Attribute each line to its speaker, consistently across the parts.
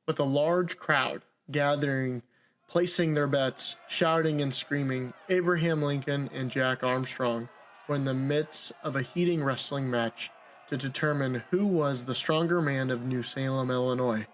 Speaker 1: with a large crowd gathering, placing their bets, shouting and screaming. Abraham Lincoln and Jack Armstrong were in the midst of a heating wrestling match to determine who was the stronger man of New Salem, Illinois.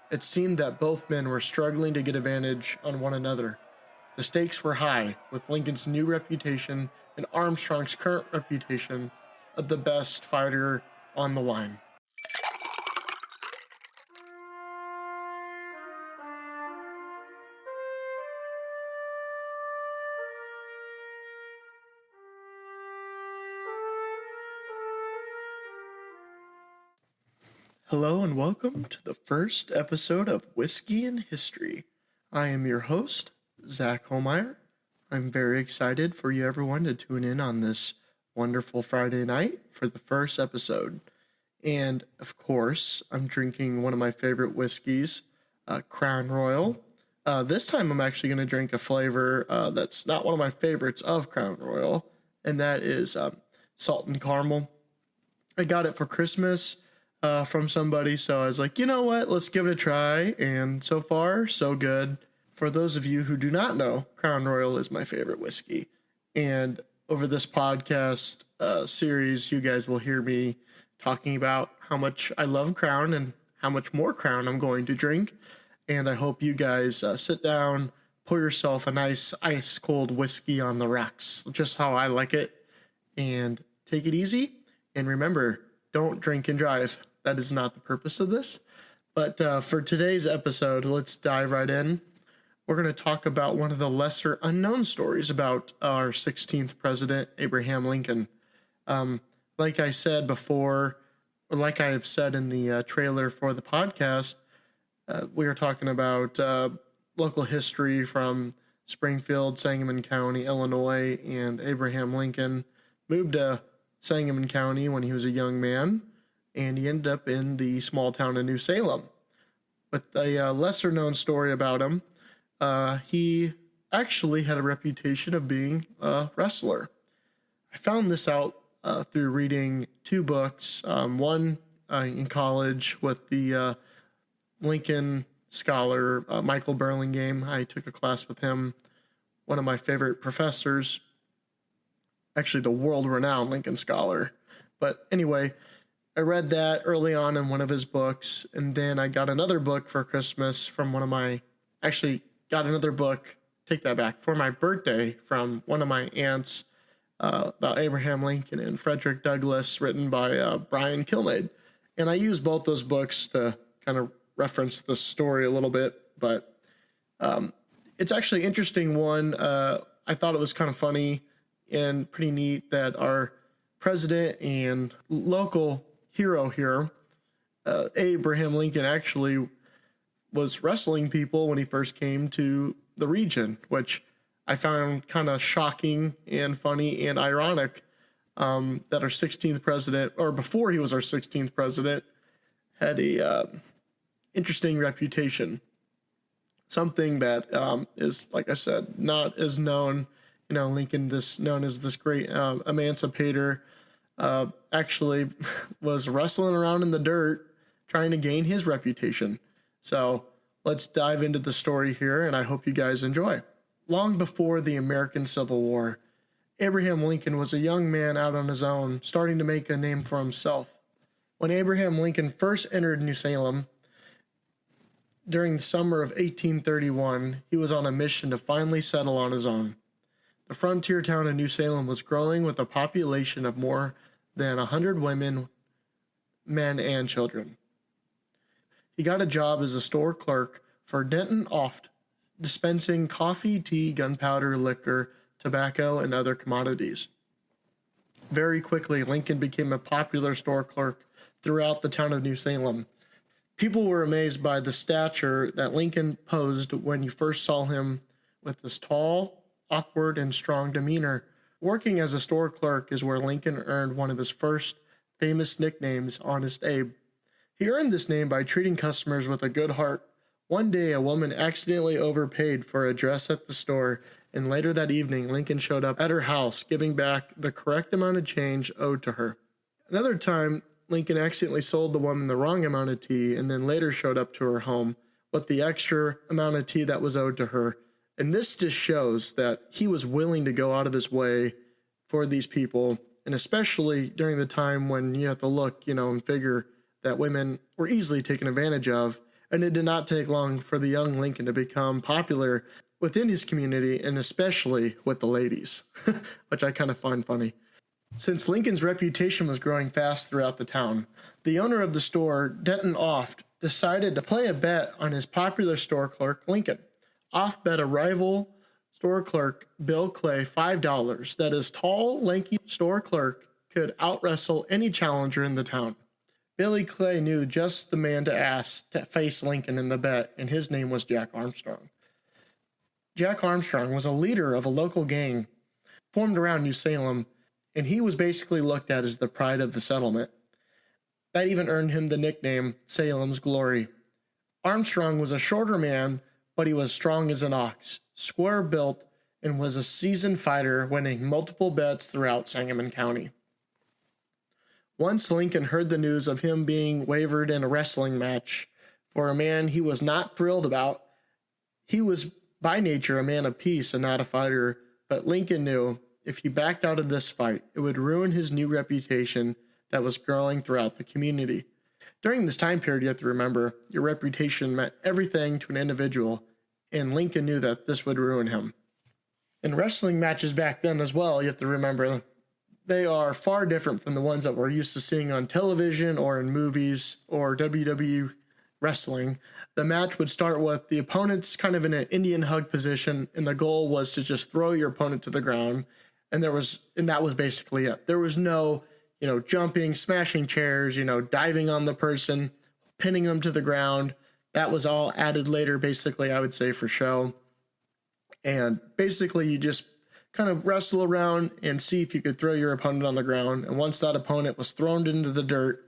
Speaker 1: It seemed that both men were struggling to get advantage on one another. The stakes were high, with Lincoln's new reputation and Armstrong's current reputation of the best fighter on the line. Hello and welcome to the first episode of Whiskey and History. I am your host, Zach Holmeyer. I'm very excited for you everyone to tune in on this wonderful Friday night for the first episode. And of course, I'm drinking one of my favorite whiskeys, Crown Royal. This time I'm actually going to drink a flavor that's not one of my favorites of Crown Royal, and that is salt and caramel. I got it for Christmas from somebody, so I was like, you know what, let's give it a try, and so far, so good. For those of you who do not know, Crown Royal is my favorite whiskey, and over this podcast series, you guys will hear me talking about how much I love Crown and how much more Crown I'm going to drink, and I hope you guys sit down, pour yourself a nice ice-cold whiskey on the rocks, just how I like it, and take it easy, and remember, don't drink and drive. That is not the purpose of this. But for today's episode, let's dive right in. We're going to talk about one of the lesser unknown stories about our 16th president, Abraham Lincoln. Like I said before, or like I have said in the trailer for the podcast, we are talking about local history from Springfield, Sangamon County, Illinois, and Abraham Lincoln moved to Sangamon County when he was a young man, and he ended up in the small town of New Salem. With a lesser known story about him, he actually had a reputation of being a wrestler. I found this out through reading two books, one in college with the Lincoln scholar, Michael Burlingame. I took a class with him, one of my favorite professors, actually the world-renowned Lincoln scholar. But anyway, I read that early on in one of his books, and then I got another book for Christmas from for my birthday from one of my aunts about Abraham Lincoln and Frederick Douglass, written by Brian Kilmeade. And I used both those books to kind of reference the story a little bit, but it's actually an interesting one. I thought it was kind of funny and pretty neat that our president and local hero here, Abraham Lincoln, actually was wrestling people when he first came to the region, which I found kind of shocking and funny and ironic that our 16th president, or before he was our 16th president, had a interesting reputation. Something that is, like I said, not as known. You know, Lincoln, known as this great emancipator, actually was wrestling around in the dirt trying to gain his reputation. So let's dive into the story here, and I hope you guys enjoy. Long before the American Civil War, Abraham Lincoln was a young man out on his own, starting to make a name for himself. When Abraham Lincoln first entered New Salem during the summer of 1831, he was on a mission to finally settle on his own. The frontier town of New Salem was growing with a population of more than 100 women, men, and children. He got a job as a store clerk for Denton Oft, dispensing coffee, tea, gunpowder, liquor, tobacco, and other commodities. Very quickly, Lincoln became a popular store clerk throughout the town of New Salem. People were amazed by the stature that Lincoln posed when you first saw him, with his tall, awkward, and strong demeanor. Working as a store clerk is where Lincoln earned one of his first famous nicknames, Honest Abe. He earned this name by treating customers with a good heart. One day, a woman accidentally overpaid for a dress at the store, and later that evening, Lincoln showed up at her house, giving back the correct amount of change owed to her. Another time, Lincoln accidentally sold the woman the wrong amount of tea and then later showed up to her home with the extra amount of tea that was owed to her. And this just shows that he was willing to go out of his way for these people, and especially during the time when you have to look, and figure that women were easily taken advantage of. And it did not take long for the young Lincoln to become popular within his community, and especially with the ladies, which I kind of find funny. Since Lincoln's reputation was growing fast throughout the town, the owner of the store, Denton Oft, decided to play a bet on his popular store clerk, Lincoln. Oft bet a rival store clerk, Bill Clay, $5 that his tall, lanky store clerk could out-wrestle any challenger in the town. Billy Clay knew just the man to ask to face Lincoln in the bet, and his name was Jack Armstrong. Jack Armstrong was a leader of a local gang formed around New Salem, and he was basically looked at as the pride of the settlement. That even earned him the nickname Salem's Glory. Armstrong was a shorter man, but he was strong as an ox, square built, and was a seasoned fighter, winning multiple bets throughout Sangamon County. Once Lincoln heard the news of him being wavered in a wrestling match for a man he was not thrilled about. He was by nature a man of peace and not a fighter, but Lincoln knew if he backed out of this fight, it would ruin his new reputation that was growing throughout the community. During this time period, you have to remember, your reputation meant everything to an individual, and Lincoln knew that this would ruin him. In wrestling matches back then as well, you have to remember, they are far different from the ones that we're used to seeing on television or in movies or WWE wrestling. The match would start with the opponents kind of in an Indian hug position, and the goal was to just throw your opponent to the ground. And that was basically it. There was no, jumping, smashing chairs, diving on the person, pinning them to the ground. That was all added later, basically, I would say, for show. And basically, you just kind of wrestle around and see if you could throw your opponent on the ground. And once that opponent was thrown into the dirt,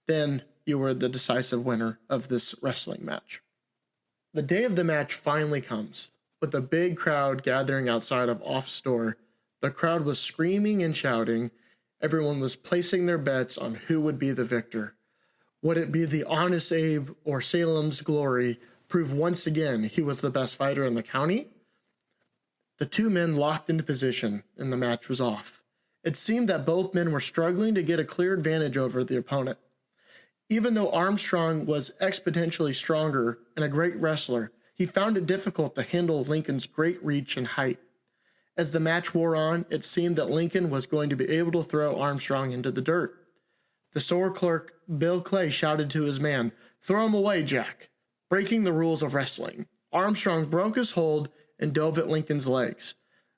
Speaker 1: then you were the decisive winner of this wrestling match. The day of the match finally comes, with a big crowd gathering outside of Oft's store. The crowd was screaming and shouting. Everyone was placing their bets on who would be the victor. Would it be the Honest Abe or Salem's Glory prove once again he was the best fighter in the county? The two men locked into position, and the match was off. It seemed that both men were struggling to get a clear advantage over the opponent. Even though Armstrong was exponentially stronger and a great wrestler, he found it difficult to handle Lincoln's great reach and height. As the match wore on, it seemed that Lincoln was going to be able to throw Armstrong into the dirt. The store clerk, Bill Clay, shouted to his man, "Throw him away, Jack," breaking the rules of wrestling. Armstrong broke his hold and dove at Lincoln's legs.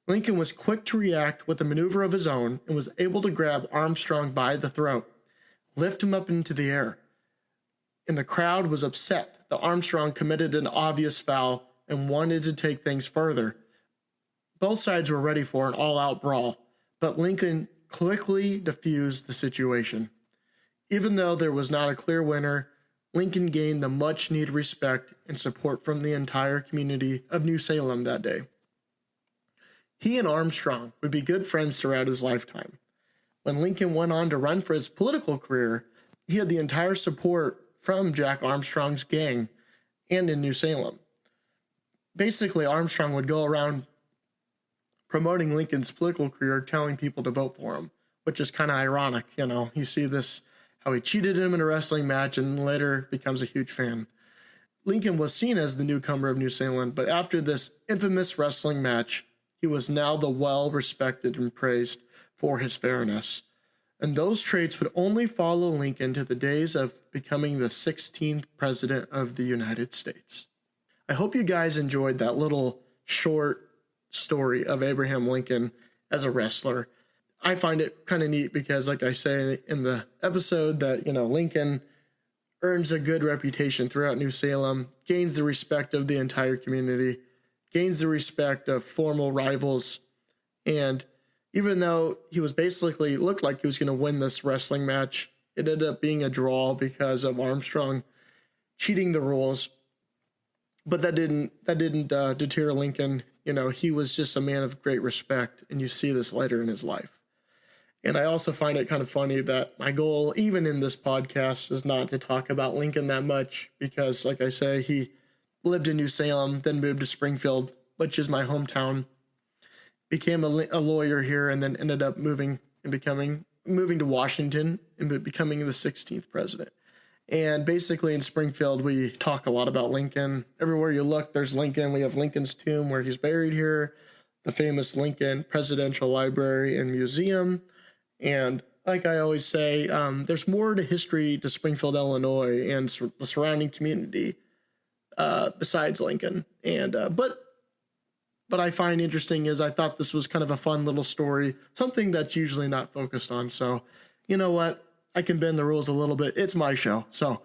Speaker 1: Lincoln was quick to react with a maneuver of his own and was able to grab Armstrong by the throat, lift him up into the air. And the crowd was upset that Armstrong committed an obvious foul and wanted to take things further. Both sides were ready for an all-out brawl, but Lincoln quickly diffused the situation. Even though there was not a clear winner, Lincoln gained the much-needed respect and support from the entire community of New Salem that day. He and Armstrong would be good friends throughout his lifetime. When Lincoln went on to run for his political career, he had the entire support from Jack Armstrong's gang and in New Salem. Basically, Armstrong would go around promoting Lincoln's political career, telling people to vote for him, which is kind of ironic. You see this, how he cheated him in a wrestling match and later becomes a huge fan. Lincoln was seen as the newcomer of New Salem, but after this infamous wrestling match, he was now the well-respected and praised for his fairness. And those traits would only follow Lincoln to the days of becoming the 16th president of the United States. I hope you guys enjoyed that little short story of Abraham Lincoln as a wrestler. I find it kind of neat because, like I say in the episode, that, Lincoln earns a good reputation throughout New Salem, gains the respect of the entire community, gains the respect of former rivals, and even though he was basically looked like he was going to win this wrestling match, it ended up being a draw because of Armstrong cheating the rules. But that didn't deter Lincoln. He was just a man of great respect, and you see this later in his life. And I also find it kind of funny that my goal, even in this podcast, is not to talk about Lincoln that much because, like I say, he lived in New Salem, then moved to Springfield, which is my hometown, became a lawyer here, and then ended up moving to Washington and becoming the 16th president. And basically in Springfield, we talk a lot about Lincoln. Everywhere you look, there's Lincoln. We have Lincoln's tomb where he's buried here, the famous Lincoln Presidential Library and Museum. And like I always say, there's more to history to Springfield, Illinois, and the surrounding community besides Lincoln. And but I find interesting is I thought this was kind of a fun little story, something that's usually not focused on. So, you know what? I can bend the rules a little bit. It's my show. So,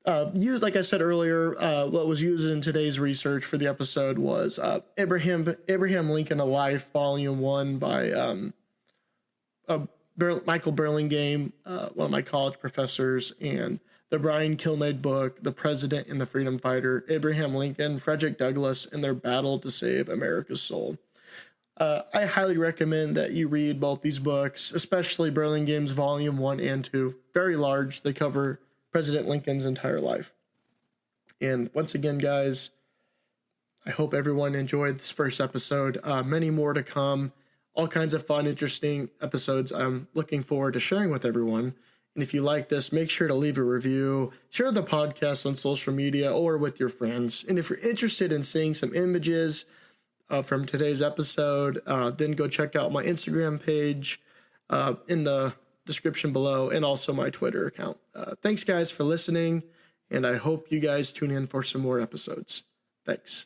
Speaker 1: like I said earlier, what was used in today's research for the episode was Abraham Lincoln: A Life, Volume 1 by Michael Burlingame, one of my college professors, and the Brian Kilmeade book, The President and the Freedom Fighter, Abraham Lincoln, Frederick Douglass, and Their Battle to Save America's Soul. I highly recommend that you read both these books, especially Burlingame's Volume 1 and 2. Very large. They cover President Lincoln's entire life. And once again, guys, I hope everyone enjoyed this first episode. Many more to come. All kinds of fun, interesting episodes I'm looking forward to sharing with everyone. And if you like this, make sure to leave a review, share the podcast on social media or with your friends. And if you're interested in seeing some images from today's episode, then go check out my Instagram page in the description below and also my Twitter account. Thanks, guys, for listening, and I hope you guys tune in for some more episodes. Thanks.